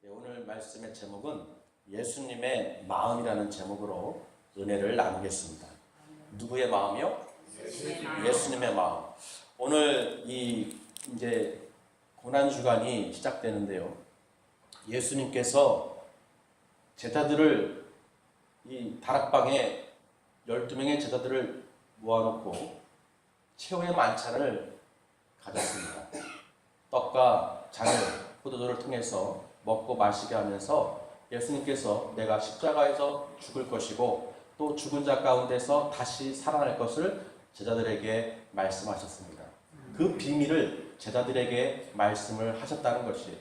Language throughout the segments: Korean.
오늘 말씀의 제목은 예수님의 마음이라는 제목으로 은혜를 나누겠습니다. 누구의 마음이요? 예수님의 마음. 오늘 이제 고난주간이 시작되는데요. 예수님께서 제자들을 이 다락방에 12명의 제자들을 모아놓고 최후의 만찬을 가졌습니다. 떡과 잔을 포도주를 통해서 먹고 마시게 하면서 예수님께서 내가 십자가에서 죽을 것이고 또 죽은 자 가운데서 다시 살아날 것을 제자들에게 말씀하셨습니다. 그 비밀을 제자들에게 말씀을 하셨다는 것이에요.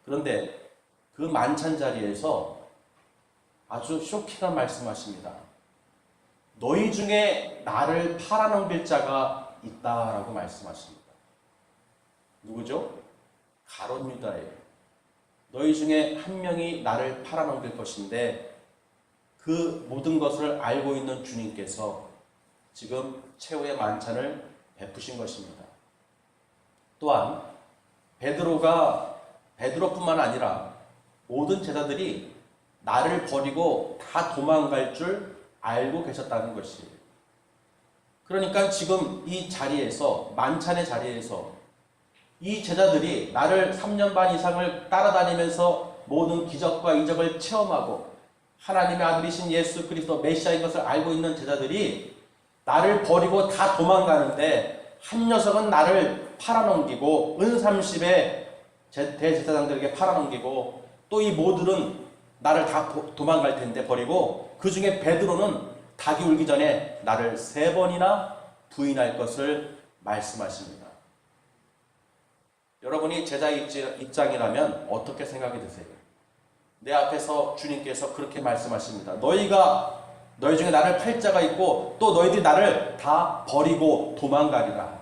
그런데 그 만찬 자리에서 아주 쇼킹한 말씀하십니다. 너희 중에 나를 팔아넘길 자가 있다라고 말씀하십니다. 누구죠? 가룟 유다예요. 너희 중에 한 명이 나를 팔아넘길 것인데 그 모든 것을 알고 있는 주님께서 지금 최후의 만찬을 베푸신 것입니다. 또한 베드로뿐만 아니라 모든 제자들이 나를 버리고 다 도망갈 줄 알고 계셨다는 것이에요. 그러니까 지금 이 자리에서, 만찬의 자리에서 이 제자들이 나를 3년 반 이상을 따라다니면서 모든 기적과 이적을 체험하고 하나님의 아들이신 예수 그리스도 메시아인 것을 알고 있는 제자들이 나를 버리고 다 도망가는데 한 녀석은 나를 팔아넘기고 은30의 대제사장들에게 팔아넘기고 또 이 모두는 나를 다 도망갈 텐데 버리고 그 중에 베드로는 닭이 울기 전에 나를 3번이나 부인할 것을 말씀하십니다. 여러분이 제자 입장이라면 어떻게 생각이 드세요? 내 앞에서 주님께서 그렇게 말씀하십니다. 너희 중에 나를 팔 자가 있고 또 너희들이 나를 다 버리고 도망가리라.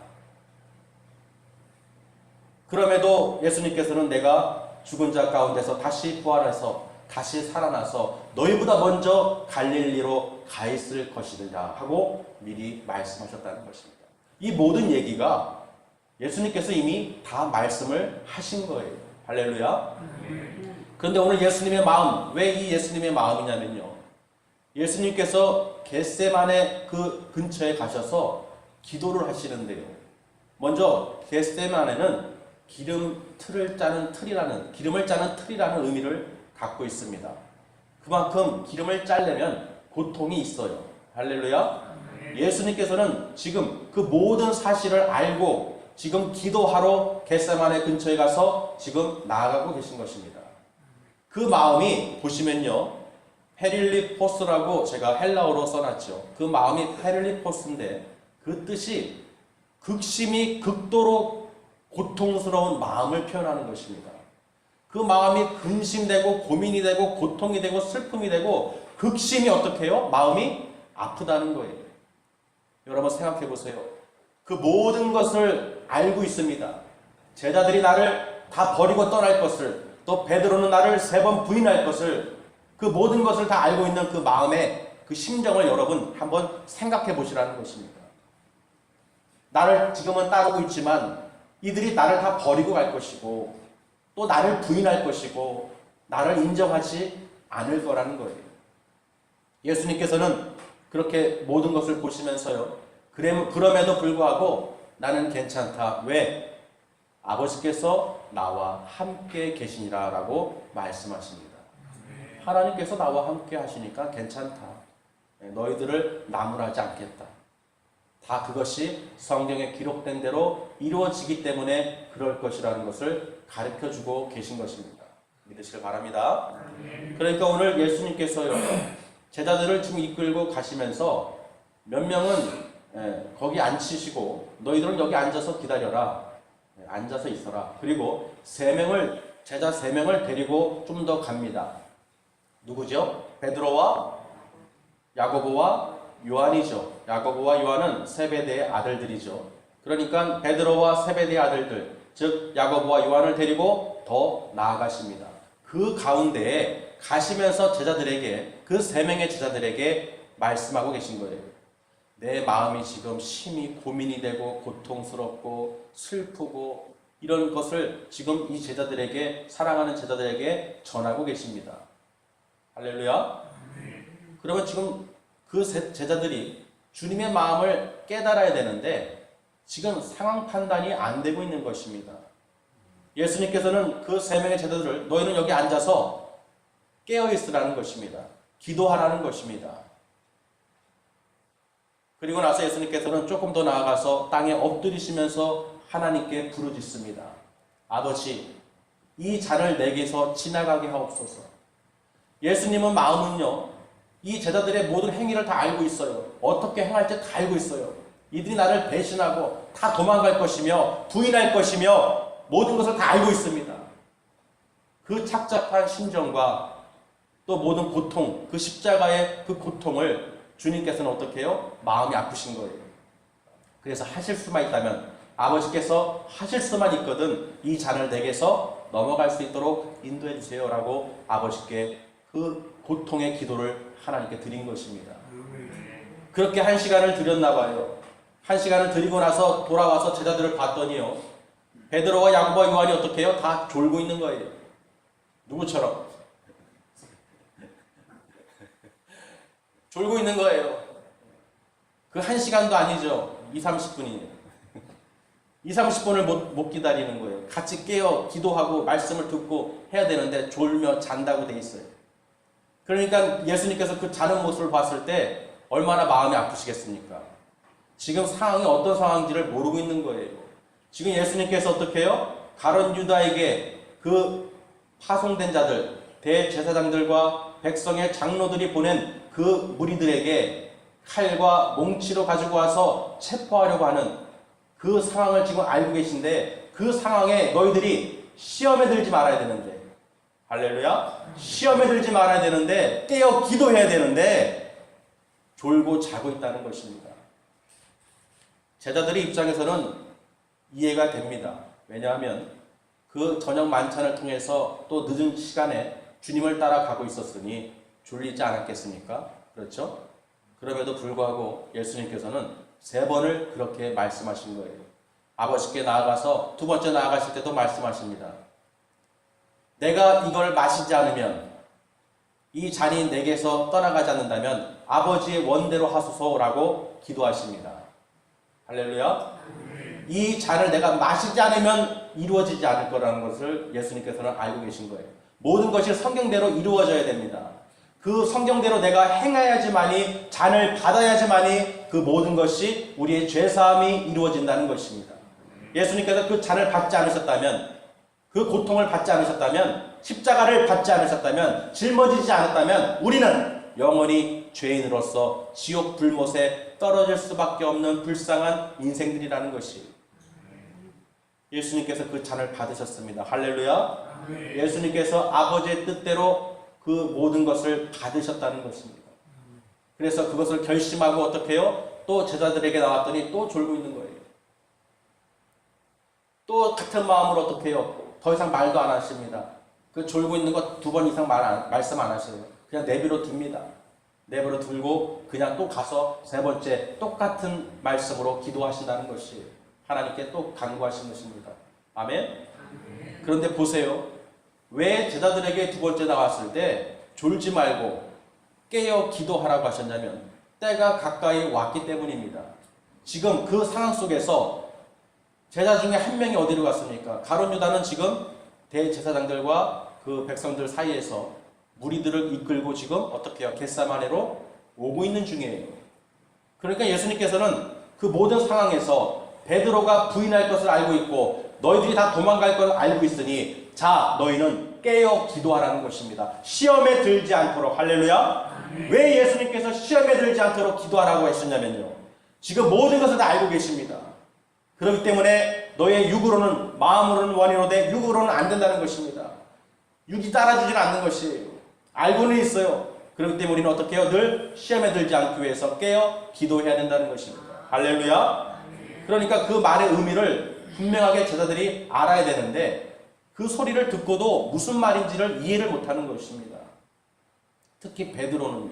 그럼에도 예수님께서는 내가 죽은 자 가운데서 다시 부활해서 다시 살아나서 너희보다 먼저 갈릴리로 가 있을 것이라 하고 미리 말씀하셨다는 것입니다. 이 모든 얘기가 예수님께서 이미 다 말씀을 하신 거예요. 할렐루야. 그런데 오늘 예수님의 마음, 왜 이 예수님의 마음이냐면요. 예수님께서 겟세마네 그 근처에 가셔서 기도를 하시는데요. 먼저 겟세마네는 기름을 짜는 틀이라는 의미를 갖고 있습니다. 그만큼 기름을 짜려면 고통이 있어요. 할렐루야. 예수님께서는 지금 그 모든 사실을 알고 지금 기도하러 겟세마네 근처에 가서 지금 나아가고 계신 것입니다. 그 마음이 보시면요. 페릴리포스라고 제가 헬라어로 써놨죠. 그 마음이 페릴리포스인데 그 뜻이 극심히 극도로 고통스러운 마음을 표현하는 것입니다. 그 마음이 근심되고 고민이 되고 고통이 되고 슬픔이 되고 극심히 어떻게 해요? 마음이 아프다는 거예요. 여러분 생각해 보세요. 그 모든 것을 알고 있습니다. 제자들이 나를 다 버리고 떠날 것을, 또 베드로는 나를 3번 부인할 것을, 그 모든 것을 다 알고 있는 그 마음의 그 심정을 여러분 한번 생각해 보시라는 것입니다. 나를 지금은 따르고 있지만 이들이 나를 다 버리고 갈 것이고 또 나를 부인할 것이고 나를 인정하지 않을 거라는 거예요. 예수님께서는 그렇게 모든 것을 보시면서요. 그럼에도 불구하고 나는 괜찮다. 왜? 아버지께서 나와 함께 계시니라 라고 말씀하십니다. 하나님께서 나와 함께 하시니까 괜찮다. 너희들을 나무라지 않겠다. 다 그것이 성경에 기록된 대로 이루어지기 때문에 그럴 것이라는 것을 가르쳐주고 계신 것입니다. 믿으시길 바랍니다. 그러니까 오늘 예수님께서요. 제자들을 지금 이끌고 가시면서 몇 명은 거기 앉히시고 너희들은 여기 앉아서 기다려라. 앉아서 있어라. 그리고 제자 3명을 데리고 좀 더 갑니다. 누구죠? 베드로와 야고보와 요한이죠. 야고보와 요한은 세베대의 아들들이죠. 그러니까 베드로와 세베대의 아들들, 즉 야고보와 요한을 데리고 더 나아가십니다. 그 가운데에 가시면서 제자들에게, 그 3명의 제자들에게 말씀하고 계신 거예요. 내 마음이 지금 심히 고민이 되고 고통스럽고 슬프고 이런 것을 지금 이 제자들에게, 사랑하는 제자들에게 전하고 계십니다. 할렐루야. 그러면 지금 그 제자들이 주님의 마음을 깨달아야 되는데 지금 상황 판단이 안 되고 있는 것입니다. 예수님께서는 그 세 명의 제자들을 너희는 여기 앉아서 깨어 있으라는 것입니다. 기도하라는 것입니다. 그리고 나서 예수님께서는 조금 더 나아가서 땅에 엎드리시면서 하나님께 부르짖습니다. 아버지, 이 잔을 내게서 지나가게 하옵소서. 예수님은 마음은요, 이 제자들의 모든 행위를 다 알고 있어요. 어떻게 행할지 다 알고 있어요. 이들이 나를 배신하고 다 도망갈 것이며 부인할 것이며 모든 것을 다 알고 있습니다. 그 착잡한 심정과 또 모든 고통, 그 십자가의 그 고통을 주님께서는 어떻게 해요? 마음이 아프신 거예요. 그래서 하실 수만 있다면, 아버지께서 하실 수만 있거든 이 잔을 내게서 넘어갈 수 있도록 인도해 주세요 라고 아버지께 그 고통의 기도를 하나님께 드린 것입니다. 그렇게 1시간을 드렸나 봐요. 1시간을 드리고 나서 돌아와서 제자들을 봤더니요, 베드로와 야고보와 요한이 어떻게 해요? 다 졸고 있는 거예요. 누구처럼? 졸고 있는 거예요. 그 1시간도 아니죠. 20-30분이에요. 20-30분을 못 기다리는 거예요. 같이 깨어 기도하고 말씀을 듣고 해야 되는데 졸며 잔다고 돼 있어요. 그러니까 예수님께서 그 자는 모습을 봤을 때 얼마나 마음이 아프시겠습니까? 지금 상황이 어떤 상황인지를 모르고 있는 거예요. 지금 예수님께서 어떻게 해요? 가룟 유다에게 그 파송된 자들, 대제사장들과 백성의 장로들이 보낸 그 무리들에게 칼과 몽치로 가지고 와서 체포하려고 하는 그 상황을 지금 알고 계신데, 그 상황에 너희들이 시험에 들지 말아야 되는데, 할렐루야? 시험에 들지 말아야 되는데, 깨어 기도해야 되는데 졸고 자고 있다는 것입니다. 제자들의 입장에서는 이해가 됩니다. 왜냐하면 그 저녁 만찬을 통해서 또 늦은 시간에 주님을 따라가고 있었으니 졸리지 않았겠습니까? 그렇죠? 그럼에도 불구하고 예수님께서는 3번을 그렇게 말씀하신 거예요. 아버지께 나아가서 2번째 나아가실 때도 말씀하십니다. 내가 이걸 마시지 않으면, 이 잔이 내게서 떠나가지 않는다면 아버지의 원대로 하소서라고 기도하십니다. 할렐루야. 이 잔을 내가 마시지 않으면 이루어지지 않을 거라는 것을 예수님께서는 알고 계신 거예요. 모든 것이 성경대로 이루어져야 됩니다. 그 성경대로 내가 행해야지만이, 잔을 받아야지만이 그 모든 것이 우리의 죄사함이 이루어진다는 것입니다. 예수님께서 그 잔을 받지 않으셨다면, 그 고통을 받지 않으셨다면, 십자가를 받지 않으셨다면, 짊어지지 않았다면 우리는 영원히 죄인으로서 지옥 불못에 떨어질 수밖에 없는 불쌍한 인생들이라는 것이, 예수님께서 그 잔을 받으셨습니다. 할렐루야. 예수님께서 아버지의 뜻대로 그 모든 것을 받으셨다는 것입니다. 그래서 그것을 결심하고 어떻게 해요? 또 제자들에게 나왔더니 또 졸고 있는 거예요. 또 같은 마음으로 어떻게 해요? 더 이상 말도 안 하십니다. 그 졸고 있는 거 2번 이상 말씀 안 하셔요. 그냥 내버려 둡니다. 내버려 두고 그냥 또 가서 3번째 똑같은 말씀으로 기도하신다는 것이 하나님께 또 간구하신 것입니다. 아멘? 그런데 보세요. 왜 제자들에게 2번째 나왔을 때 졸지 말고 깨어 기도하라고 하셨냐면, 때가 가까이 왔기 때문입니다. 지금 그 상황 속에서 제자 중에 한 명이 어디로 갔습니까? 가룟 유다는 지금 대제사장들과 그 백성들 사이에서 무리들을 이끌고 지금 어떻게 해요? 겟세마네로 오고 있는 중이에요. 그러니까 예수님께서는 그 모든 상황에서 베드로가 부인할 것을 알고 있고 너희들이 다 도망갈 것을 알고 있으니, 자, 너희는 깨어 기도하라는 것입니다. 시험에 들지 않도록. 할렐루야. 왜 예수님께서 시험에 들지 않도록 기도하라고 했었냐면요, 지금 모든 것을 다 알고 계십니다. 그렇기 때문에 너의 육으로는, 마음으로는 원이로되 육으로는 안 된다는 것입니다. 육이 따라주지는 않는 것이에요. 알고는 있어요. 그렇기 때문에 우리는 어떻게 해요? 늘 시험에 들지 않기 위해서 깨어 기도해야 된다는 것입니다. 할렐루야. 그러니까 그 말의 의미를 분명하게 제자들이 알아야 되는데, 그 소리를 듣고도 무슨 말인지를 이해를 못하는 것입니다. 특히 베드로는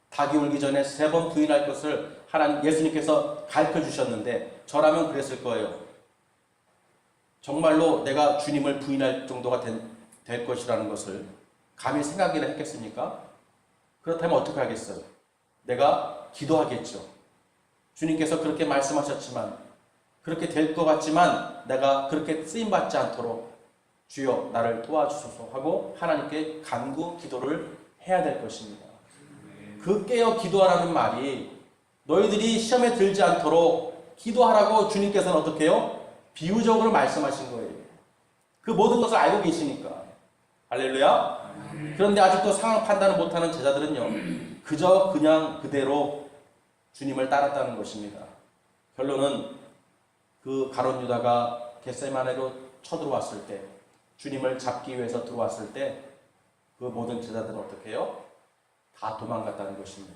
닭이 울기 전에 3번 부인할 것을 예수님께서 가르쳐 주셨는데, 저라면 그랬을 거예요. 정말로 내가 주님을 부인할 정도가 될 것이라는 것을 감히 생각이나 했겠습니까? 그렇다면 어떻게 하겠어요? 내가 기도하겠죠. 주님께서 그렇게 말씀하셨지만, 그렇게 될 것 같지만 내가 그렇게 쓰임받지 않도록 주여 나를 도와주소서 하고 하나님께 간구 기도를 해야 될 것입니다. 그 깨어 기도하라는 말이 너희들이 시험에 들지 않도록 기도하라고 주님께서는 어떻게 해요? 비유적으로 말씀하신 거예요. 그 모든 것을 알고 계시니까. 할렐루야. 그런데 아직도 상황 판단을 못하는 제자들은요, 그저 그냥 그대로 주님을 따랐다는 것입니다. 결론은 그 가룟 유다가 겟세마네로 쳐들어왔을 때, 주님을 잡기 위해서 들어왔을 때 그 모든 제자들은 어떻게 해요? 다 도망갔다는 것입니다.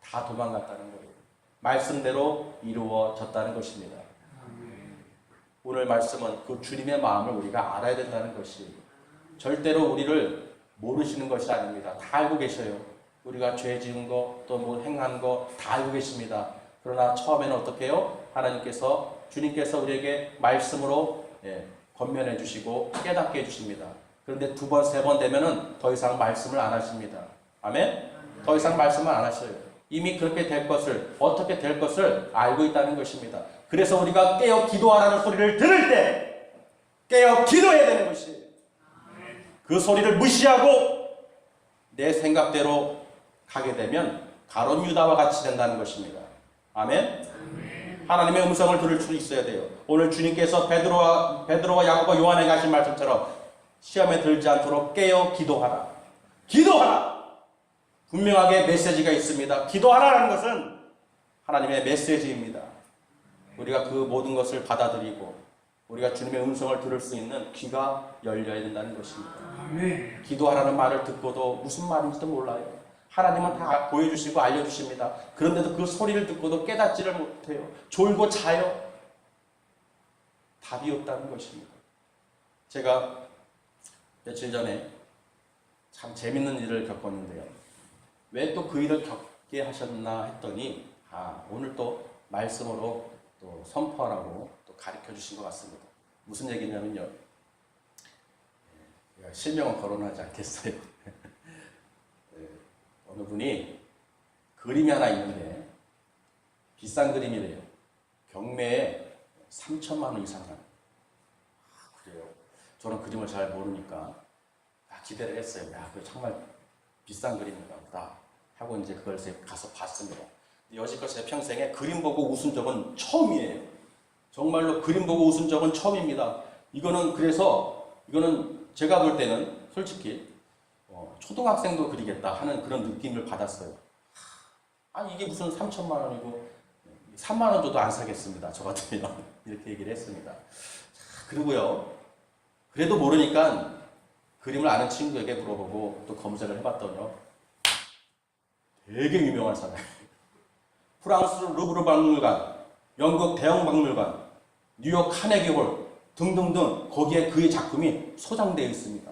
다 도망갔다는 거예요. 말씀대로 이루어졌다는 것입니다. 오늘 말씀은 그 주님의 마음을 우리가 알아야 된다는 것이, 절대로 우리를 모르시는 것이 아닙니다. 다 알고 계셔요. 우리가 죄 지은 거, 또 뭐 행한 거 다 알고 계십니다. 그러나 처음에는 어떻게 해요? 하나님께서, 주님께서 우리에게 말씀으로 권면해 주시고 깨닫게 해 주십니다. 그런데 두 번, 세 번 되면은 더 이상 말씀을 안 하십니다. 아멘? 더 이상 말씀을 안 하셔요. 이미 그렇게 될 것을, 어떻게 될 것을 알고 있다는 것입니다. 그래서 우리가 깨어 기도하라는 소리를 들을 때 깨어 기도해야 되는 것이, 그 소리를 무시하고 내 생각대로 가게 되면 가룟 유다와 같이 된다는 것입니다. 아멘? 하나님의 음성을 들을 수 있어야 돼요. 오늘 주님께서 베드로와 야고보 요한에게 하신 말씀처럼 시험에 들지 않도록 깨어 기도하라. 기도하라. 분명하게 메시지가 있습니다. 기도하라는 것은 하나님의 메시지입니다. 우리가 그 모든 것을 받아들이고 우리가 주님의 음성을 들을 수 있는 귀가 열려야 된다는 것입니다. 아멘. 기도하라는 말을 듣고도 무슨 말인지도 몰라요. 하나님은 다 보여주시고 알려주십니다. 그런데도 그 소리를 듣고도 깨닫지를 못해요. 졸고 자요. 답이 없다는 것입니다. 제가 며칠 전에 참 재밌는 일을 겪었는데요. 왜 또 그 일을 겪게 하셨나 했더니, 오늘 또 말씀으로 또 선포하라고 또 가르쳐 주신 것 같습니다. 무슨 얘기냐면요. 실명은 거론하지 않겠어요. 어느 분이 그림이 하나 있는데 비싼 그림이래요. 경매에 3천만 원 이상 하는. 그래요. 저는 그림을 잘 모르니까 기대를 했어요. 그거 정말 비싼 그림인가 보다 하고 이제 그걸 가서 봤습니다. 여지껏 제 평생에 그림 보고 웃은 적은 처음이에요. 정말로 그림 보고 웃은 적은 처음입니다. 이거는 제가 볼 때는 솔직히 초등학생도 그리겠다 하는 그런 느낌을 받았어요. 아니 이게 무슨 3천만 원이고 3만 원 줘도 안 사겠습니다. 저 같으면 이렇게 얘기를 했습니다. 그리고요, 그래도 모르니까 그림을 아는 친구에게 물어보고 또 검색을 해봤더니요, 되게 유명한 사람, 프랑스 루브르 박물관, 영국 대형 박물관, 뉴욕 카네기홀 등등등 거기에 그의 작품이 소장되어 있습니다.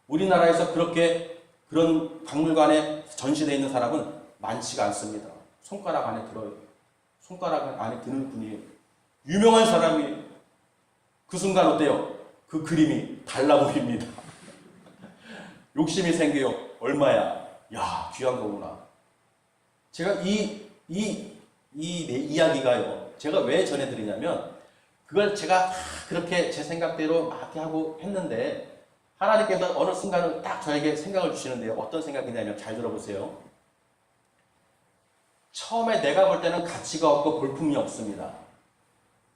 우리나라에서 그런 박물관에 전시되어 있는 사람은 많지가 않습니다. 손가락 안에 들어요. 손가락 안에 드는 분이에요. 유명한 사람이에요. 그 순간 어때요? 그 그림이 달라 보입니다. 욕심이 생겨요. 얼마야? 야, 귀한 거구나. 제가 이 이야기가요, 제가 왜 전해드리냐면, 그걸 제가 그렇게 제 생각대로 막 하고 했는데, 하나님께서 어느 순간은 딱 저에게 생각을 주시는데요. 어떤 생각이냐면, 잘 들어보세요. 처음에 내가 볼 때는 가치가 없고 볼품이 없습니다.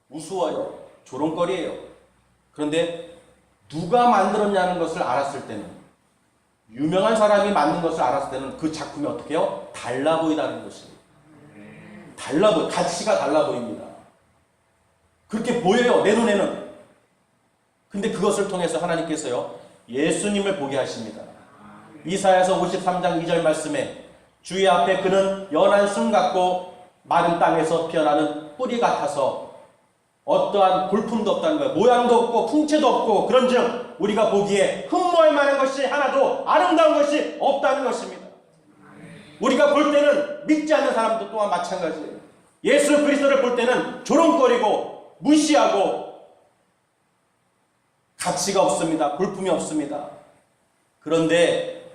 우스워요. 조롱거리예요. 그런데 누가 만들었냐는 것을 알았을 때는, 유명한 사람이 만든 것을 알았을 때는 그 작품이 어떻게 해요? 달라 보이다는 것입니다. 가치가 달라 보입니다. 그렇게 보여요, 내 눈에는. 근데 그것을 통해서 하나님께서요, 예수님을 보게 하십니다. 이사야서 53장 2절 말씀에, 주의 앞에 그는 연한 순 같고 마른 땅에서 피어나는 뿌리 같아서 어떠한 볼품도 없다는 거예요. 모양도 없고 풍채도 없고, 그런즉 우리가 보기에 흠모할 만한 것이 하나도 아름다운 것이 없다는 것입니다. 우리가 볼 때는 믿지 않는 사람도 또한 마찬가지예요. 예수 그리스도를 볼 때는 조롱거리고 무시하고 가치가 없습니다. 볼품이 없습니다. 그런데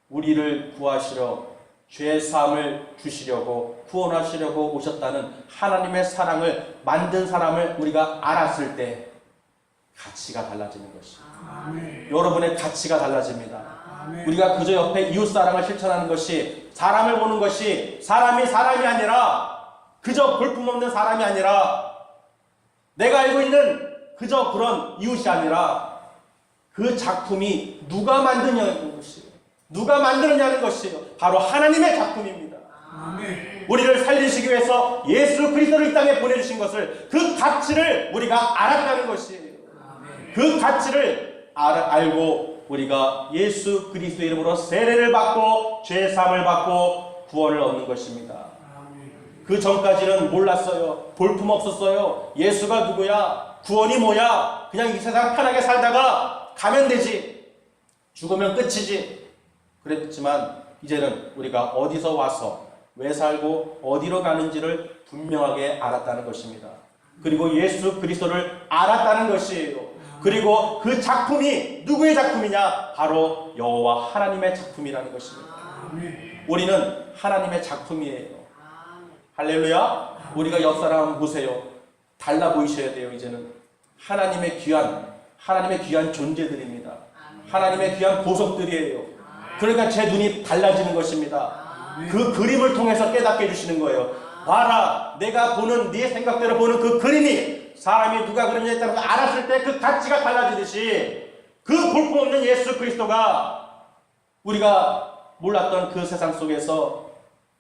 우리를 구하시려 죄 사함을 주시려고 구원하시려고 오셨다는 하나님의 사랑을 만든 사람을 우리가 알았을 때 가치가 달라지는 것이죠. 여러분의 가치가 달라집니다. 우리가 그저 옆에 이웃사랑을 실천하는 것이, 사람을 보는 것이, 사람이 아니라, 그저 볼품없는 사람이 아니라, 내가 알고 있는 그저 그런 이웃이 아니라 그 작품이 누가 만드냐는 것이에요. 누가 만드느냐는 것이에요. 바로 하나님의 작품입니다. 아멘. 우리를 살리시기 위해서 예수 그리스도를 이 땅에 보내주신 것을, 그 가치를 우리가 알았다는 것이에요. 아멘. 그 가치를 알고 우리가 예수 그리스도 이름으로 세례를 받고 죄사함을 받고 구원을 얻는 것입니다. 아멘. 그 전까지는 몰랐어요. 볼품 없었어요. 예수가 누구야? 구원이 뭐야? 그냥 이 세상 편하게 살다가 가면 되지. 죽으면 끝이지. 그랬지만 이제는 우리가 어디서 와서 왜 살고 어디로 가는지를 분명하게 알았다는 것입니다. 그리고 예수 그리스도를 알았다는 것이에요. 그리고 그 작품이 누구의 작품이냐? 바로 여호와 하나님의 작품이라는 것입니다. 우리는 하나님의 작품이에요. 할렐루야. 우리가 옆 사람 한번 보세요. 달라 보이셔야 돼요. 이제는 하나님의 귀한 존재들입니다. 하나님의 귀한 보석들이에요. 그러니까 제 눈이 달라지는 것입니다. 그 그림을 통해서 깨닫게 해주시는 거예요. 봐라, 내가 보는, 네 생각대로 보는 그 그림이 사람이 누가 그림에 따라서 알았을 때 그 가치가 달라지듯이, 그 볼품없는 예수 그리스도가 우리가 몰랐던 그 세상 속에서,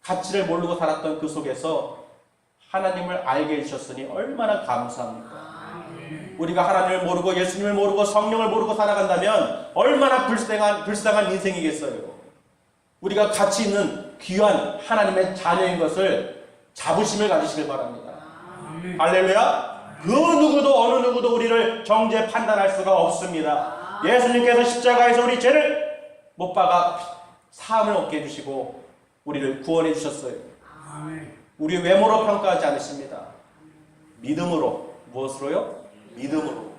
가치를 모르고 살았던 그 속에서 하나님을 알게 해주셨으니 얼마나 감사합니까? 우리가 하나님을 모르고 예수님을 모르고 성령을 모르고 살아간다면 얼마나 불쌍한 인생이겠어요. 우리가 가치 있는 귀한 하나님의 자녀인 것을 자부심을 가지시길 바랍니다. 할렐루야. 그 누구도 어느 누구도 우리를 정죄 판단할 수가 없습니다. 예수님께서 십자가에서 우리 죄를 못 박아 사함을 얻게 해주시고 우리를 구원해 주셨어요. 우리 외모로 평가하지 않으십니다. 믿음으로. 무엇으로요? 믿음으로.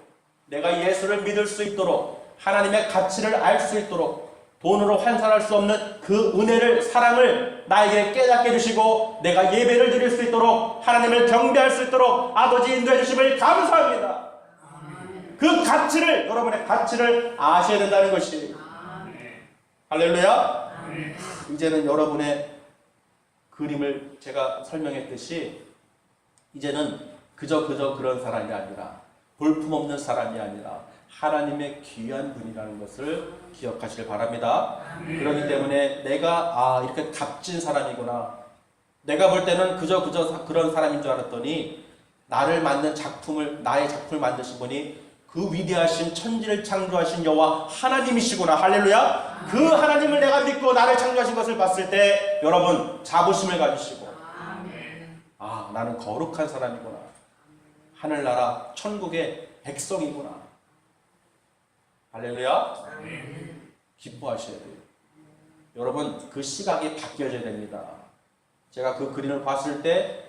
내가 예수를 믿을 수 있도록, 하나님의 가치를 알 수 있도록, 돈으로 환산할 수 없는 그 은혜를, 사랑을 나에게 깨닫게 해주시고 내가 예배를 드릴 수 있도록, 하나님을 경배할 수 있도록 아버지 인도해 주심을 감사합니다. 그 가치를, 여러분의 가치를 아셔야 된다는 것이. 할렐루야. 이제는 여러분의 그림을 제가 설명했듯이 이제는 그저 그런 사람이 아니라, 볼품없는 사람이 아니라 하나님의 귀한 분이라는 것을 기억하시길 바랍니다. 그렇기 때문에 내가 이렇게 값진 사람이구나, 내가 볼 때는 그저 그런 사람인 줄 알았더니 나를 만든 작품을, 나의 작품을 만드신 분이 그 위대하신 천지를 창조하신 여호와 하나님이시구나. 할렐루야. 그 하나님을 내가 믿고 나를 창조하신 것을 봤을 때 여러분 자부심을 가지시고, 나는 거룩한 사람이구나, 하늘나라 천국의 백성이구나. 할렐루야. 기뻐하셔야 돼요. 여러분 그 시각이 바뀌어져야 됩니다. 제가 그 그림을 봤을 때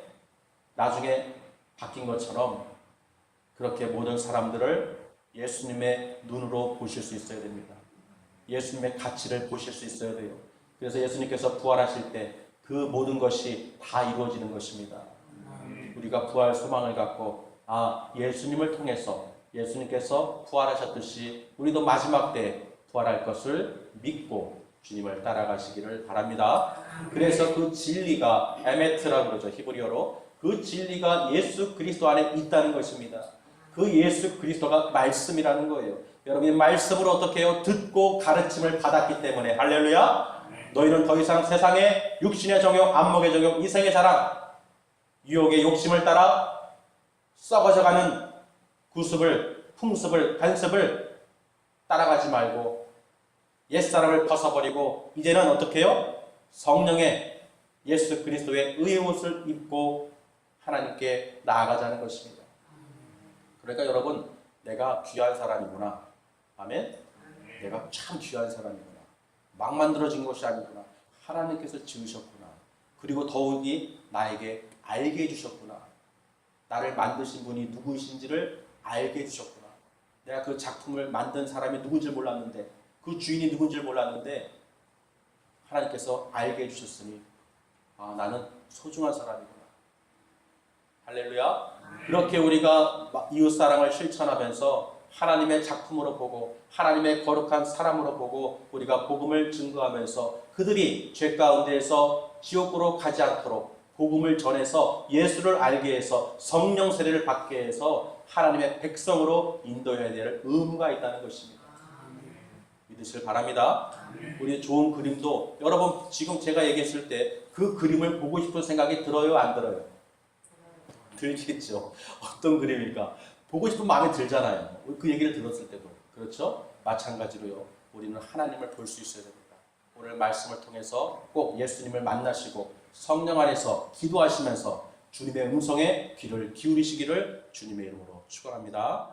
나중에 바뀐 것처럼 그렇게 모든 사람들을 예수님의 눈으로 보실 수 있어야 됩니다. 예수님의 가치를 보실 수 있어야 돼요. 그래서 예수님께서 부활하실 때 그 모든 것이 다 이루어지는 것입니다. 우리가 부활 소망을 갖고 예수님을 통해서 예수님께서 부활하셨듯이 우리도 마지막 때 부활할 것을 믿고 주님을 따라가시기를 바랍니다. 그래서 그 진리가 에메트라고 그러죠. 히브리어로. 그 진리가 예수 그리스도 안에 있다는 것입니다. 그 예수 그리스도가 말씀이라는 거예요. 여러분이 말씀으로 어떻게 해요? 듣고 가르침을 받았기 때문에. 할렐루야. 너희는 더 이상 세상의 육신의 정욕, 안목의 정욕, 이생의 자랑, 유혹의 욕심을 따라 썩어져가는 구습을, 풍습을, 간습을 따라가지 말고 옛사람을 벗어버리고 이제는 어떻게 해요? 성령의 예수 그리스도의 의의 옷을 입고 하나님께 나아가자는 것입니다. 그러니까 여러분, 내가 귀한 사람이구나. 아멘? 내가 참 귀한 사람이구나. 막 만들어진 것이 아니구나. 하나님께서 지으셨구나. 그리고 더욱이 나에게 알게 해주셨구나. 나를 만드신 분이 누구이신지를 알게 해주셨구나. 내가 그 작품을 만든 사람이 누군지 몰랐는데, 그 주인이 누군지 몰랐는데 하나님께서 알게 해주셨으니 나는 소중한 사람이구나. 할렐루야. 그렇게 우리가 이웃사랑을 실천하면서 하나님의 작품으로 보고 하나님의 거룩한 사람으로 보고 우리가 복음을 증거하면서 그들이 죄 가운데에서 지옥으로 가지 않도록 복음을 전해서 예수를 알게 해서 성령 세례를 받게 해서 하나님의 백성으로 인도해야 될 의무가 있다는 것입니다. 믿으시길 바랍니다. 우리 좋은 그림도 여러분 지금 제가 얘기했을 때 그 그림을 보고 싶은 생각이 들어요, 안 들어요? 들겠죠. 어떤 그림일까? 보고 싶은 마음이 들잖아요. 그 얘기를 들었을 때도. 그렇죠? 마찬가지로요. 우리는 하나님을 볼 수 있어야 됩니다. 오늘 말씀을 통해서 꼭 예수님을 만나시고 성령 안에서 기도하시면서 주님의 음성에 귀를 기울이시기를 주님의 이름으로 축원합니다.